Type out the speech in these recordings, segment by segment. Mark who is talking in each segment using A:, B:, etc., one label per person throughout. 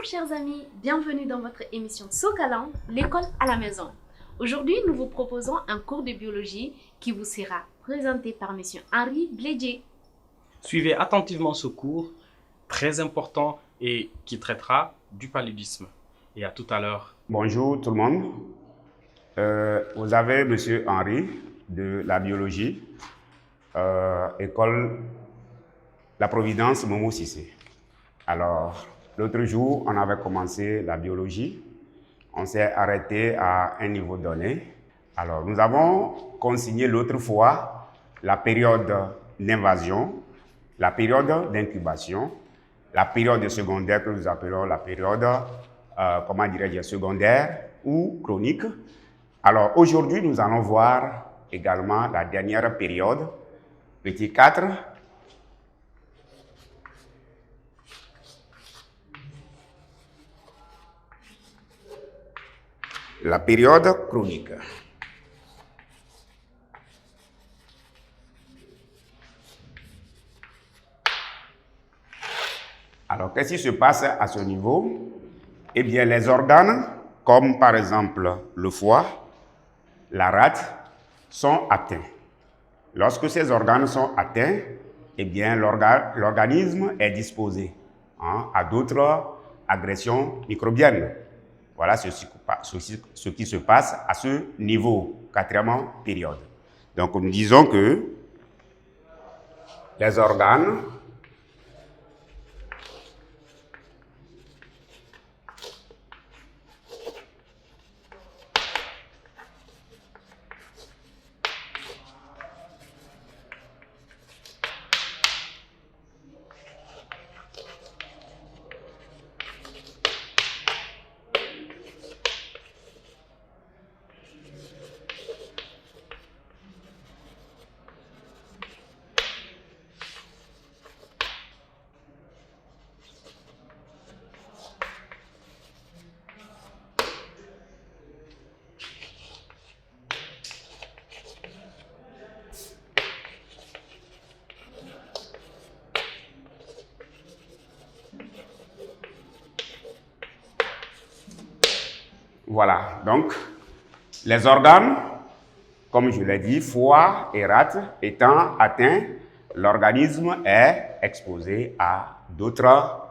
A: Bonjour chers amis, bienvenue dans votre émission Sokalam, l'école à la maison. Aujourd'hui, nous vous proposons un cours de biologie qui vous sera présenté par M. Henri Blédier.
B: Suivez attentivement ce cours, très important et qui traitera du paludisme. Et à tout à l'heure.
C: Bonjour tout le monde. Vous avez M. Henri de la biologie, école La Providence Momo Cissé. Alors, l'autre jour, on avait commencé la biologie. On s'est arrêté à un niveau donné. Alors, nous avons consigné l'autre fois la période d'invasion, la période d'incubation, la période secondaire que nous appelons la période, secondaire ou chronique. Alors, aujourd'hui, nous allons voir également la dernière période, petit 4, la période chronique. Alors, qu'est-ce qui se passe à ce niveau? Eh bien, les organes, comme par exemple le foie, la rate, sont atteints. Lorsque ces organes sont atteints, eh bien, l'organisme est disposé à d'autres agressions microbiennes. Voilà ce qui se passe à ce niveau, quatrième période. Donc, nous disons que les organes voilà, donc les organes, comme je l'ai dit, foie et rate étant atteints, l'organisme est exposé à d'autres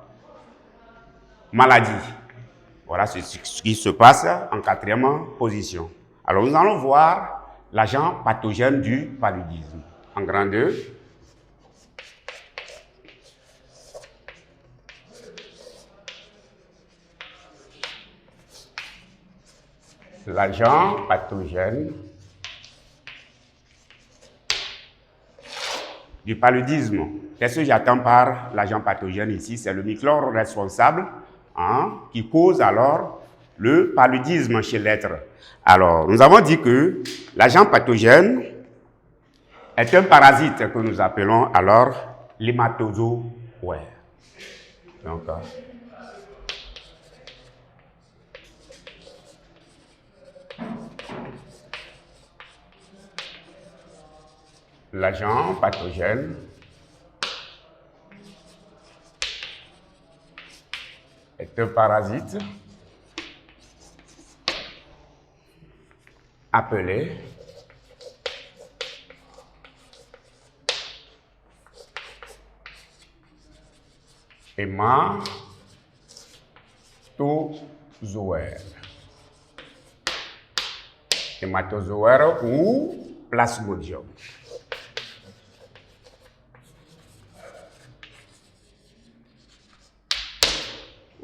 C: maladies. Voilà ce qui se passe en quatrième position. Alors nous allons voir l'agent pathogène du paludisme. En grand 2. L'agent pathogène du paludisme. Qu'est-ce que j'attends par l'agent pathogène ici? C'est le microbe responsable qui cause alors le paludisme chez l'être. Alors, nous avons dit que l'agent pathogène est un parasite que nous appelons alors l'hématozoaire. Donc, l'agent pathogène est un parasite appelé hématozoaire. Hématozoaire ou plasmodium.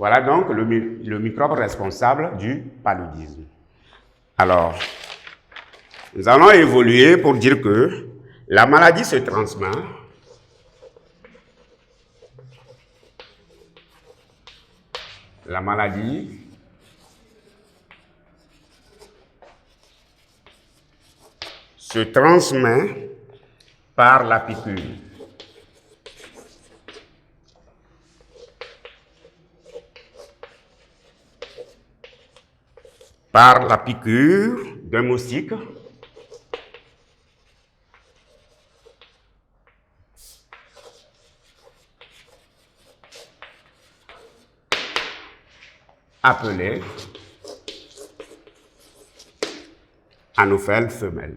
C: Voilà donc le microbe responsable du paludisme. Alors, nous allons évoluer pour dire que la maladie se transmet par la piqûre. Par la piqûre d'un moustique appelée anophèle femelle.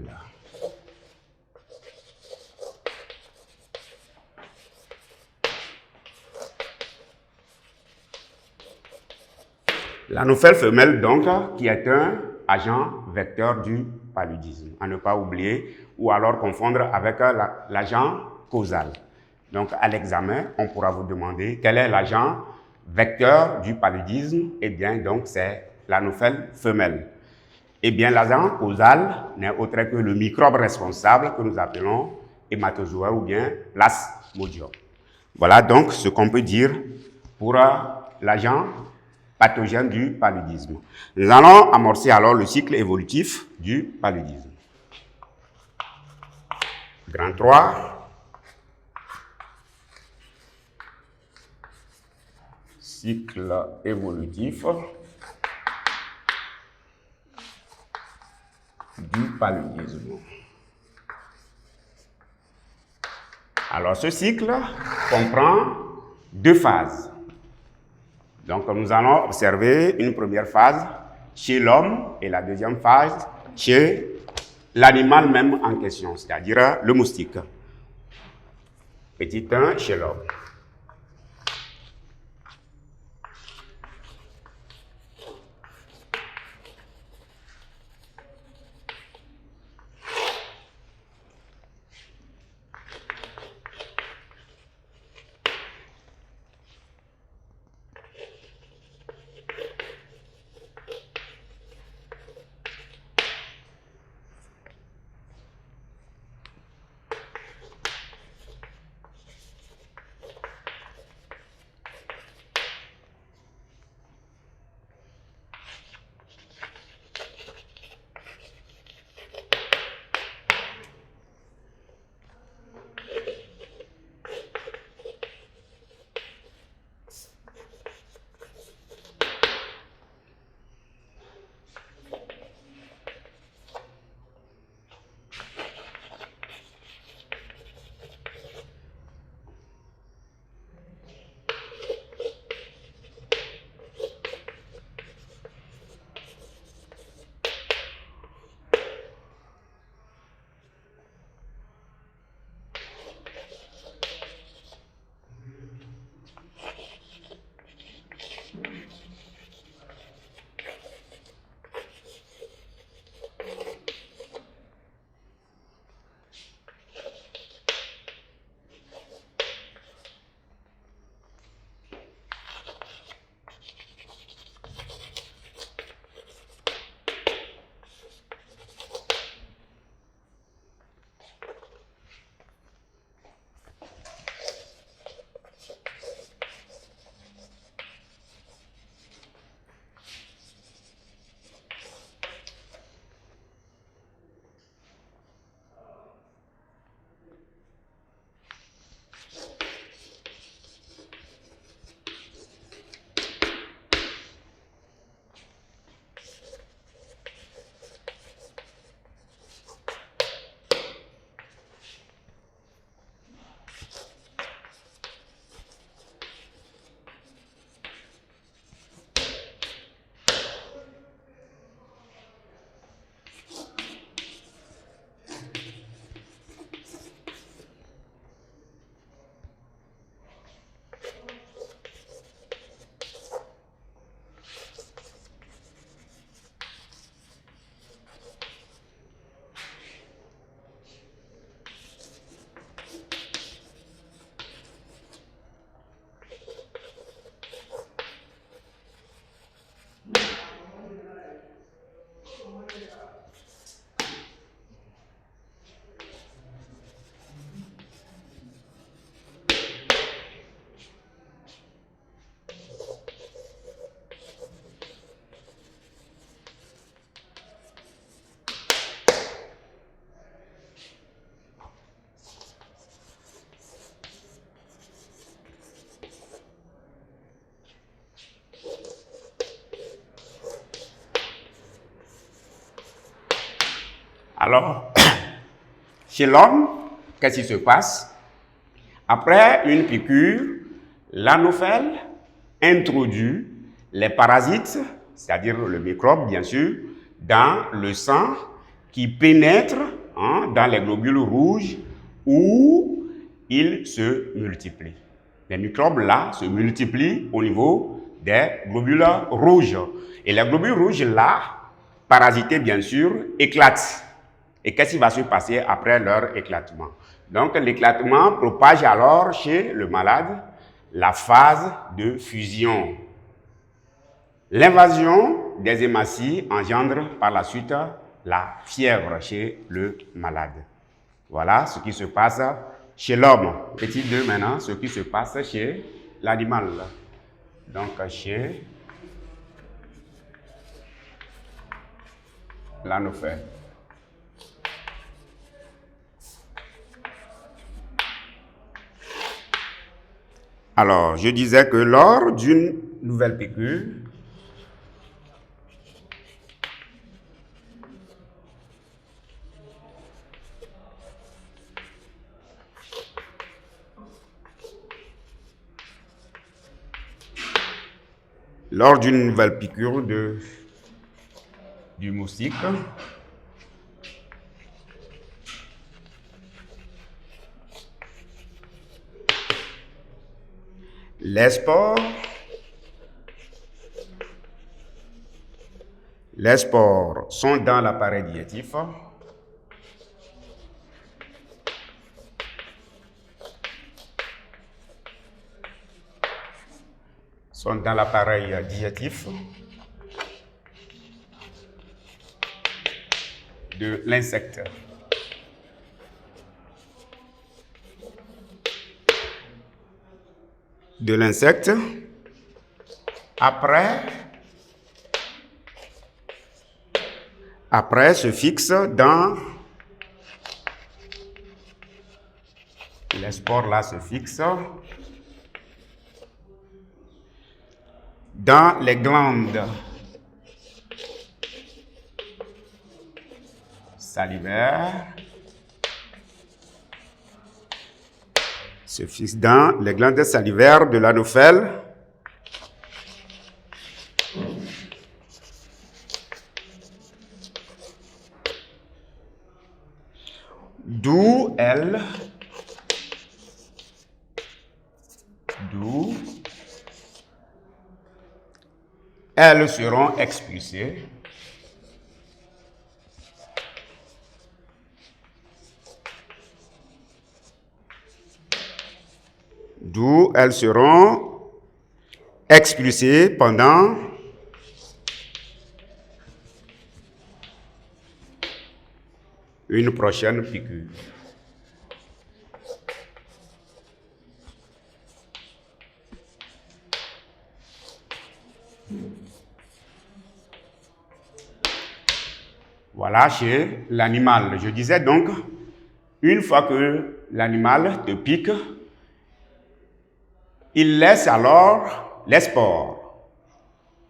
C: L'anophèle femelle, donc, qui est un agent vecteur du paludisme, à ne pas oublier, ou alors confondre avec l'agent causal. Donc, à l'examen, on pourra vous demander quel est l'agent vecteur du paludisme. Eh bien, donc, c'est l'anophèle femelle. Eh bien, l'agent causal n'est autre que le microbe responsable que nous appelons hématozoaire ou bien plasmodium. Voilà donc ce qu'on peut dire pour l'agent pathogène du paludisme. Nous allons amorcer alors le cycle évolutif du paludisme. Grand 3. Cycle évolutif du paludisme. Alors, ce cycle comprend 2 phases. Donc, nous allons observer une première phase chez l'homme et la deuxième phase chez l'animal même en question, c'est-à-dire le moustique. Petit 1 chez l'homme. Alors, chez l'homme, qu'est-ce qui se passe? Après une piqûre, l'anophèle introduit les parasites, c'est-à-dire le microbe, bien sûr, dans le sang qui pénètre dans les globules rouges où ils se multiplient. Les microbes là se multiplient au niveau des globules rouges. Et les globules rouges là, parasités bien sûr, éclatent. Et qu'est-ce qui va se passer après leur éclatement? Donc l'éclatement propage alors chez le malade la phase de fusion. L'invasion des hématies engendre par la suite la fièvre chez le malade. Voilà ce qui se passe chez l'homme. Petit 2 maintenant, ce qui se passe chez l'animal. Donc chez l'anophèle. Alors, je disais que lors d'une nouvelle piqûre, du moustique, les spores sont dans l'appareil digestif. De l'insecte. Après se fixe dans les spores là se fixent dans les glandes salivaires, de l'anophèle. D'où elles seront expulsées pendant une prochaine piqûre. Voilà chez l'animal. Je disais donc, une fois que l'animal te pique, il laisse alors les spores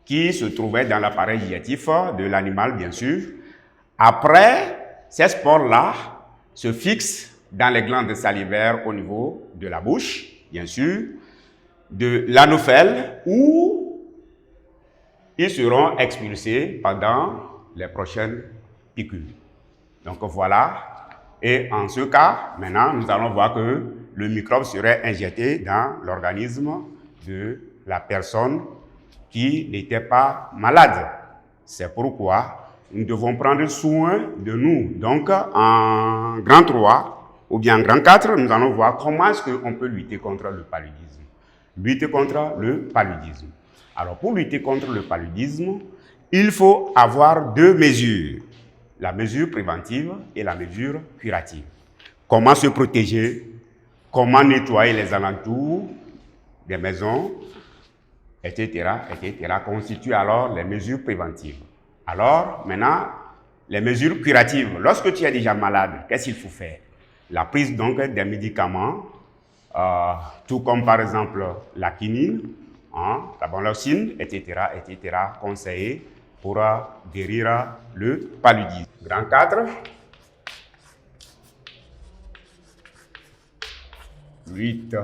C: qui se trouvaient dans l'appareil digestif de l'animal, bien sûr. Après, ces spores-là se fixent dans les glandes salivaires au niveau de la bouche, bien sûr, de l'anophèle, où ils seront expulsés pendant les prochaines piqûres. Donc voilà. Et en ce cas, maintenant, nous allons voir que le microbe serait injecté dans l'organisme de la personne qui n'était pas malade. C'est pourquoi nous devons prendre soin de nous. Donc, en grand 3 ou bien en grand 4, nous allons voir comment est-ce qu'on peut lutter contre le paludisme. Alors, pour lutter contre le paludisme, il faut avoir 2 mesures. La mesure préventive et la mesure curative. Comment se protéger, comment nettoyer les alentours des maisons, etc., constituent alors les mesures préventives. Alors, maintenant, les mesures curatives. Lorsque tu es déjà malade, qu'est-ce qu'il faut faire? La prise donc des médicaments, tout comme par exemple la quinine, la banloxine, etc., conseillés pour guérir le paludisme. Grand 4. Lutte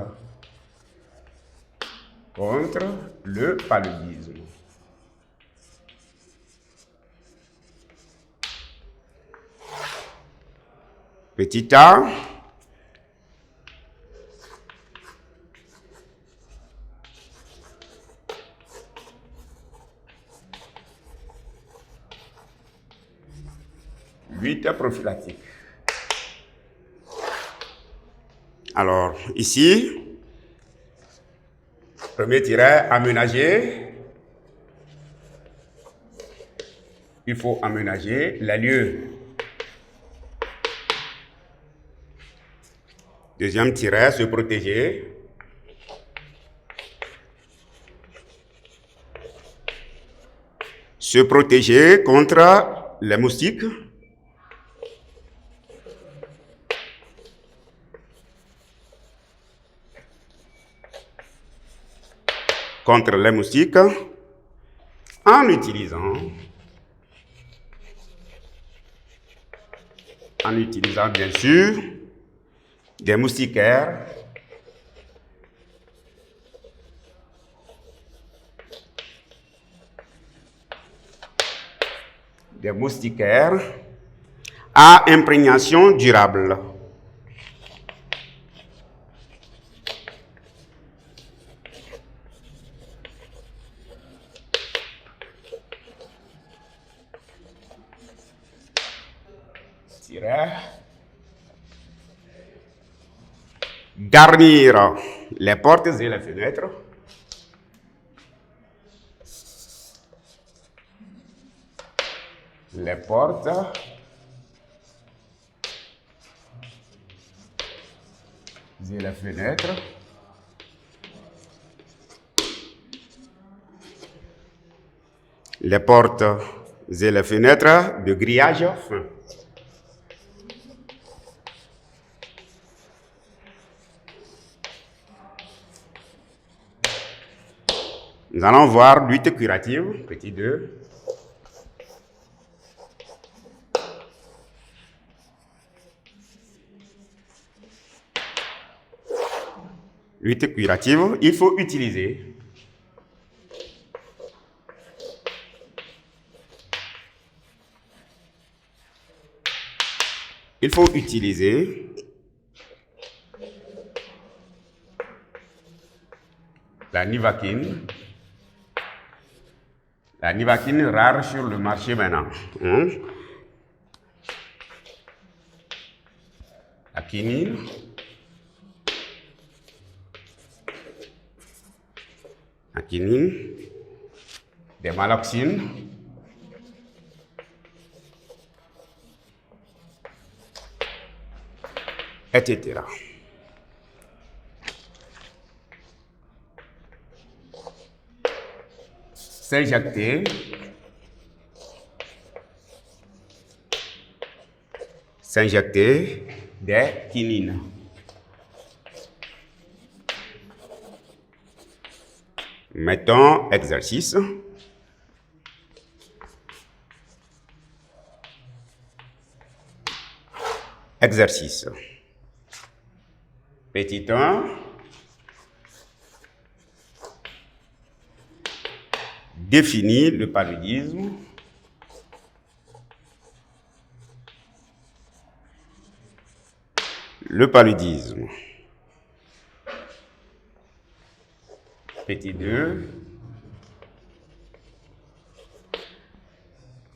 C: contre le paludisme. Petit a. Lutte prophylactique. Alors, ici, premier tiret, aménager. Il faut aménager les lieux. Deuxième tiret, se protéger. Se protéger contre les moustiques. Contre les moustiques en utilisant bien sûr des moustiquaires à imprégnation durable. Garnir les portes et les fenêtres. Les portes et les fenêtres. Les portes et les fenêtres de grillage fin. Nous allons voir lutte curative, petit 2. Lutte curative, il faut utiliser la nivaquine. La nivaquine rare sur le marché maintenant. La quinine. La quinine. Des maloxines. Etc. S'injecter des quinines. Mettons exercice. Exercice. Petit 1. Définir le paludisme. Le paludisme. Petit 2.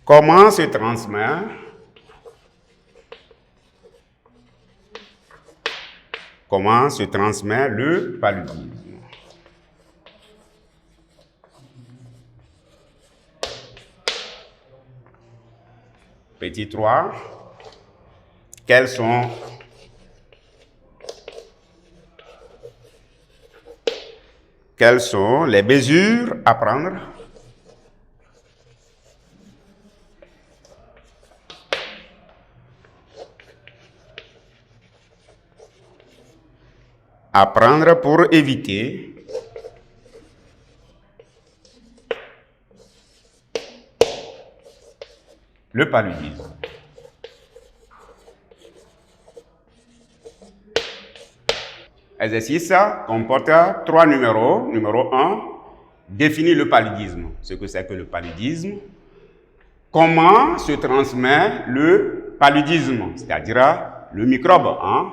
C: Comment se transmet le paludisme? Petit 3. Quelles sont les mesures à prendre pour éviter le paludisme? Exercice comporte 3 numéros. Numéro 1, définir le paludisme. Ce que c'est que le paludisme. Comment se transmet le paludisme, c'est-à-dire le microbe, hein?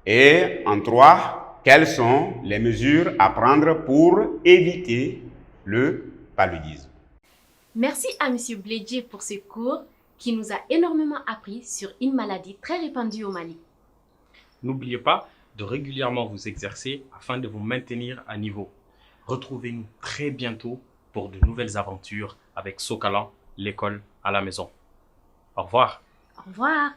C: Et en 3, quelles sont les mesures à prendre pour éviter le paludisme?
A: Merci à M. Blédier pour ce cours qui nous a énormément appris sur une maladie très répandue au Mali.
B: N'oubliez pas de régulièrement vous exercer afin de vous maintenir à niveau. Retrouvez-nous très bientôt pour de nouvelles aventures avec Sokalan, l'école à la maison. Au revoir.
A: Au revoir.